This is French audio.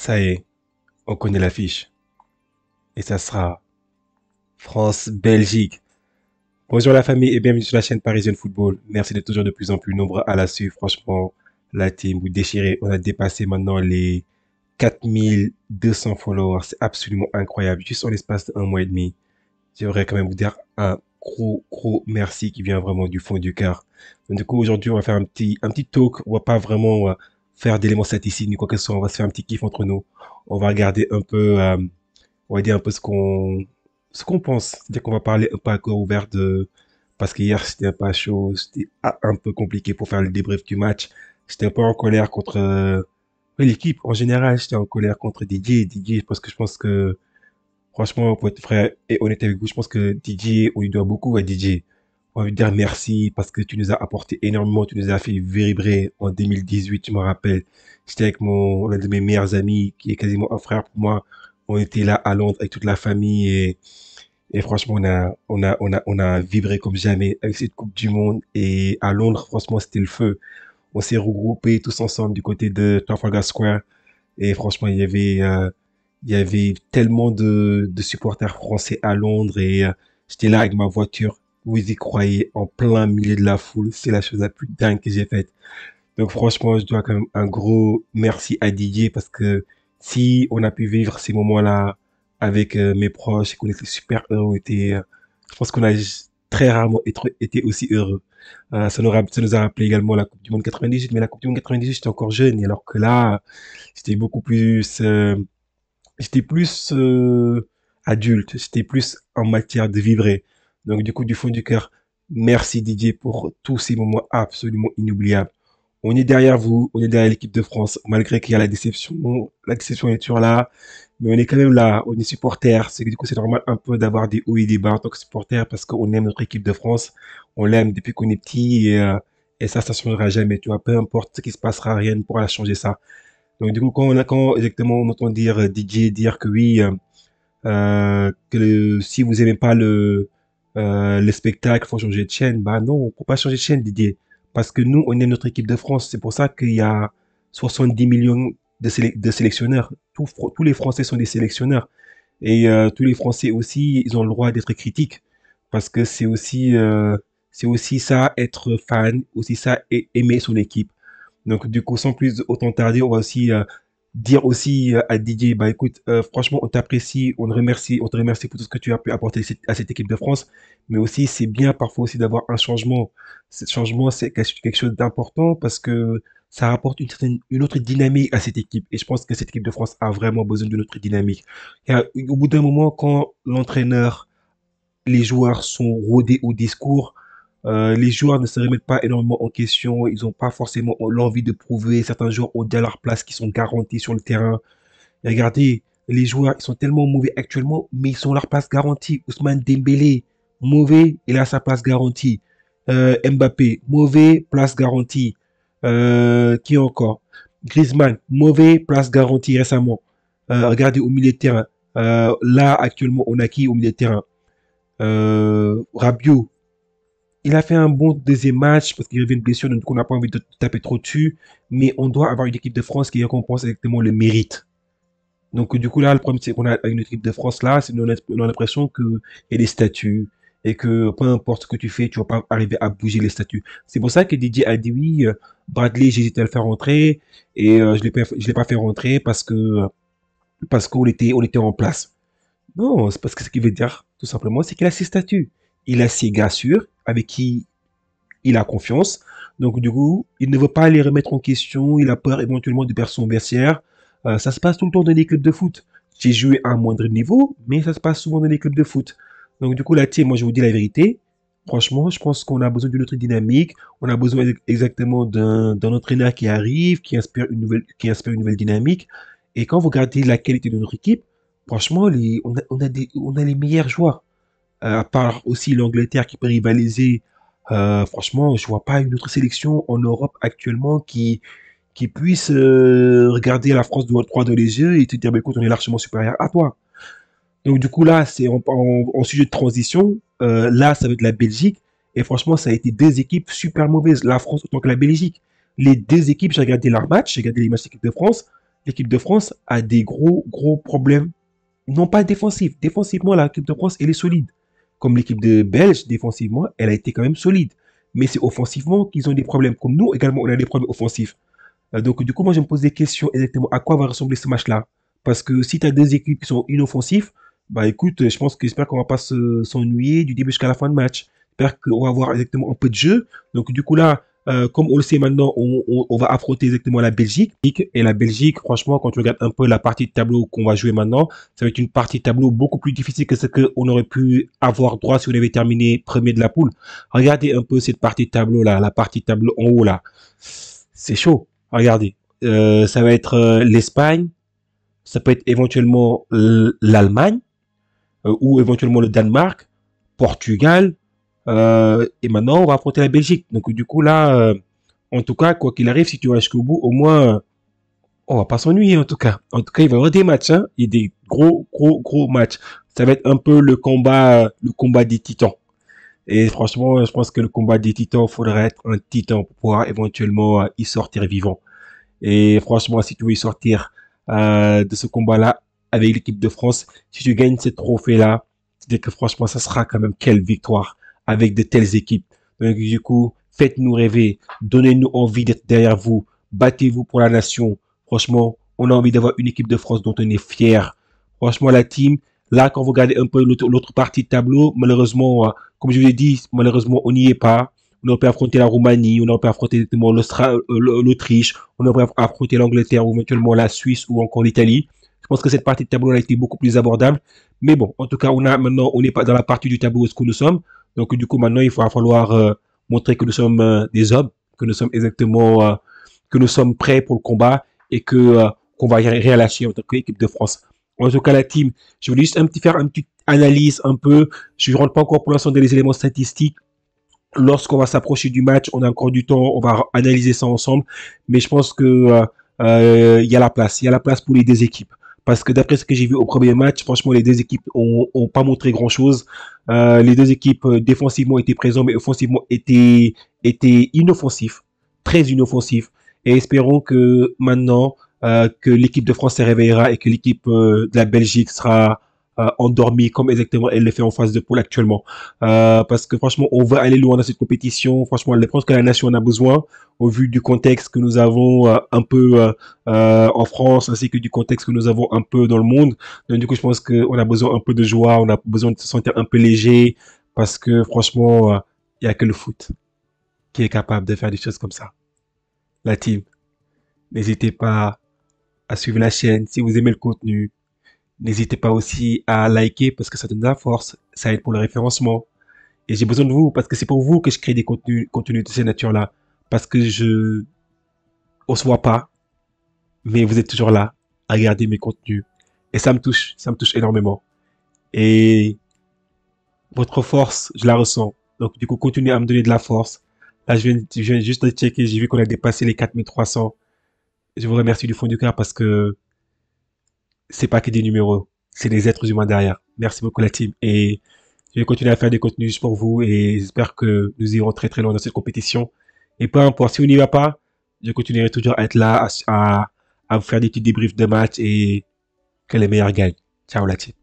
Ça y est, on connaît l'affiche. Et ça sera France-Belgique. Bonjour la famille et bienvenue sur la chaîne Parisienne Football. Merci d'être toujours de plus en plus nombreux à la suivre. Franchement, la team, vous déchirez. On a dépassé maintenant les 4200 followers. C'est absolument incroyable. Juste en l'espace d'un mois et demi. J'aimerais quand même vous dire un gros merci qui vient vraiment du fond du cœur. Donc, du coup, aujourd'hui, on va faire un petit talk. On va pas vraiment faire d'éléments statistiques ni quoi que ce soit. On va se faire un petit kiff entre nous. On va regarder un peu on va dire un peu ce qu'on pense. C'est-à-dire qu'on va parler un peu à corps ouvert de parce qu'hier c'était un peu chaud, c'était un peu compliqué pour faire le débrief du match. J'étais un peu en colère contre ouais, l'équipe en général. J'étais en colère contre Didier parce que je pense que franchement pour être frère et honnête avec vous, je pense que Didier on lui doit beaucoup à Didier. On va lui dire merci parce que tu nous as apporté énormément, tu nous as fait vibrer en 2018, je me rappelle. J'étais avec l'un de mes meilleurs amis qui est quasiment un frère pour moi. On était là à Londres avec toute la famille et franchement, on a vibré comme jamais avec cette Coupe du Monde. Et à Londres, franchement, c'était le feu. On s'est regroupés tous ensemble du côté de Trafalgar Square. Et franchement, il y avait tellement de supporters français à Londres. Et j'étais là avec ma voiture. Vous y croyez, en plein milieu de la foule. C'est la chose la plus dingue que j'ai faite. Donc franchement, je dois quand même un gros merci à Didier parce que si on a pu vivre ces moments-là avec mes proches et qu'on était super heureux, je pense qu'on a très rarement été aussi heureux. Ça nous a rappelé également la Coupe du Monde 98, mais la Coupe du Monde 98, j'étais encore jeune, et alors que là, j'étais beaucoup plus, j'étais plus adulte, j'étais plus en matière de vibrer. Donc du coup, du fond du cœur, merci Didier pour tous ces moments absolument inoubliables. On est derrière vous, on est derrière l'équipe de France, malgré qu'il y a la déception. La déception est toujours là, mais on est quand même là, on est supporters. C'est que du coup, c'est normal un peu d'avoir des hauts et des bas en tant que supporter parce qu'on aime notre équipe de France. On l'aime depuis qu'on est petit et ça changera jamais. Tu vois, peu importe ce qui se passera, rien ne pourra changer ça. Donc, du coup, quand exactement on entend dire DJ dire que oui, si vous aimez pas le spectacle, faut changer de chaîne. Bah non, faut pas changer de chaîne, Didier. Parce que nous, on aime notre équipe de France. C'est pour ça qu'il y a 70 millions de sélectionneurs. Tous les Français sont des sélectionneurs. Et tous les Français aussi, ils ont le droit d'être critiques. Parce que c'est aussi ça, être fan, aussi ça, aimer son équipe. Donc, du coup, sans plus autant tarder, on va aussi dire aussi à Didier, bah écoute, franchement, on t'apprécie, on te remercie pour tout ce que tu as pu apporter à cette équipe de France, mais aussi c'est bien parfois aussi d'avoir un changement. Ce changement, c'est quelque chose d'important parce que ça rapporte une autre dynamique à cette équipe. Et je pense que cette équipe de France a vraiment besoin de notre dynamique. Au bout d'un moment, quand l'entraîneur, les joueurs sont rodés au discours, les joueurs ne se remettent pas énormément en question, ils n'ont pas forcément l'envie de prouver. Certains joueurs ont déjà leur place qui sont garantis sur le terrain. Et regardez, les joueurs, ils sont tellement mauvais actuellement, mais ils ont leur place garantie. Ousmane Dembélé, mauvais, il a sa place garantie. Mbappé, mauvais, place garantie. Qui encore? Griezmann, mauvais, place garantie récemment. Regardez au milieu de terrain. Là, actuellement, on a qui au milieu de terrain? Rabiot, il a fait un bon deuxième match parce qu'il avait une blessure, donc on n'a pas envie de taper trop dessus. Mais on doit avoir une équipe de France qui récompense exactement le mérite. Donc du coup là, le problème c'est qu'on a une équipe de France là, c'est on a l'impression qu'il y a des statuts et que peu importe ce que tu fais, tu vas pas arriver à bouger les statuts. C'est pour ça que Didier a dit oui, Bradley, j'hésitais à le faire rentrer et je l'ai pas fait rentrer parce qu'on était en place. Non, c'est parce que ce qu'il veut dire, tout simplement, c'est qu'il a ses statuts. Il a ses gars sûrs avec qui il a confiance. Donc, du coup, il ne veut pas les remettre en question. Il a peur éventuellement de perdre son vestiaire. Ça se passe tout le temps dans les clubs de foot. J'ai joué à un moindre niveau, mais ça se passe souvent dans les clubs de foot. Donc, du coup, là, tiens, moi, je vous dis la vérité. Franchement, je pense qu'on a besoin d'une autre dynamique. On a besoin exactement d'un entraîneur qui arrive, qui inspire une nouvelle dynamique. Et quand vous regardez la qualité de notre équipe, franchement, on a les meilleurs joueurs. À part aussi l'Angleterre qui peut rivaliser, franchement, je vois pas une autre sélection en Europe actuellement qui puisse regarder la France droit dans les yeux et te dire, bah, écoute, on est largement supérieur à toi. Donc du coup là, c'est en sujet de transition. Là, ça va être la Belgique. Et franchement, ça a été deux équipes super mauvaises, la France autant que la Belgique. Les deux équipes, j'ai regardé leurs matchs, j'ai regardé les matchs de l'équipe de France. l'équipe de France a des gros problèmes, non pas défensifs. Défensivement, l'équipe de France, elle est solide. Comme l'équipe de Belge, défensivement, elle a été quand même solide. Mais c'est offensivement qu'ils ont des problèmes. Comme nous, également, on a des problèmes offensifs. Donc, du coup, moi, je me pose des questions exactement à quoi va ressembler ce match-là. Parce que si tu as deux équipes qui sont inoffensives, bah écoute, j'espère qu'on va pas s'ennuyer du début jusqu'à la fin de match. J'espère qu'on va avoir exactement un peu de jeu. Donc, du coup, là, comme on le sait maintenant, on va affronter exactement la Belgique. Et la Belgique, franchement, quand tu regardes un peu la partie de tableau qu'on va jouer maintenant, ça va être une partie de tableau beaucoup plus difficile que ce qu'on aurait pu avoir droit si on avait terminé premier de la poule. Regardez un peu cette partie de tableau là, la partie de tableau en haut là. C'est chaud. Regardez. Ça va être l'Espagne, ça peut être éventuellement l'Allemagne, ou éventuellement le Danemark, Portugal, et maintenant on va affronter la Belgique. Donc du coup là, en tout cas, quoi qu'il arrive, si tu vas jusqu'au bout, au moins, on va pas s'ennuyer en tout cas. En tout cas, il va y avoir des matchs, hein, et des gros matchs. Ça va être un peu le combat des titans. Et franchement, je pense que le combat des titans, il faudrait être un titan pour pouvoir éventuellement y sortir vivant. Et franchement, si tu veux y sortir de ce combat-là avec l'équipe de France, si tu gagnes ce trophée-là, c'est que franchement, ça sera quand même quelle victoire avec de telles équipes. Donc du coup, faites-nous rêver, donnez-nous envie d'être derrière vous, battez-vous pour la nation. Franchement, on a envie d'avoir une équipe de France dont on est fier. Franchement, la team, là, quand vous regardez un peu l'autre partie de tableau, malheureusement, comme je vous l'ai dit, malheureusement, on n'y est pas. On aurait pu affronter la Roumanie, on aurait pu affronter l'Autriche, on aurait pu affronter l'Angleterre ou éventuellement la Suisse ou encore l'Italie. Je pense que cette partie de tableau a été beaucoup plus abordable. Mais bon, en tout cas, on n'est pas dans la partie du tableau où est-ce que nous sommes. Donc, du coup, maintenant, il va falloir montrer que nous sommes des hommes, que nous sommes exactement, que nous sommes prêts pour le combat et qu'on va rien lâcher en tant qu'équipe de France. En tout cas, la team, je voulais juste faire une petite analyse un peu. Je ne rentre pas encore pour l'instant dans les éléments statistiques. Lorsqu'on va s'approcher du match, on a encore du temps, on va analyser ça ensemble. Mais je pense que il y a la place, il y a la place pour les deux équipes. Parce que d'après ce que j'ai vu au premier match, franchement, les deux équipes ont pas montré grand-chose. Les deux équipes défensivement étaient présentes, mais offensivement étaient inoffensifs, très inoffensifs. Et espérons que maintenant que l'équipe de France se réveillera et que l'équipe de la Belgique sera endormie comme exactement elle le fait en phase de poule actuellement. Parce que franchement, on va aller loin dans cette compétition. Franchement, je pense que la nation en a besoin au vu du contexte que nous avons un peu en France, ainsi que du contexte que nous avons un peu dans le monde. Donc du coup, je pense qu'on a besoin un peu de joie, on a besoin de se sentir un peu léger, parce que franchement, il y a que le foot qui est capable de faire des choses comme ça. La team, n'hésitez pas à suivre la chaîne si vous aimez le contenu. N'hésitez pas aussi à liker parce que ça donne de la force, ça aide pour le référencement. Et j'ai besoin de vous parce que c'est pour vous que je crée des contenus de cette nature-là. Parce que on se voit pas, mais vous êtes toujours là à regarder mes contenus. Et ça me touche énormément. Et votre force, je la ressens. Donc du coup, continuez à me donner de la force. Là, je viens juste de checker, j'ai vu qu'on a dépassé les 4300. Je vous remercie du fond du cœur parce que c'est pas que des numéros, c'est des êtres humains derrière. Merci beaucoup la team et je vais continuer à faire des contenus juste pour vous et j'espère que nous irons très loin dans cette compétition. Et peu importe, si on n'y va pas, je continuerai toujours à être là, à vous faire des petits débriefs de match et que les meilleurs gagnent. Ciao la team.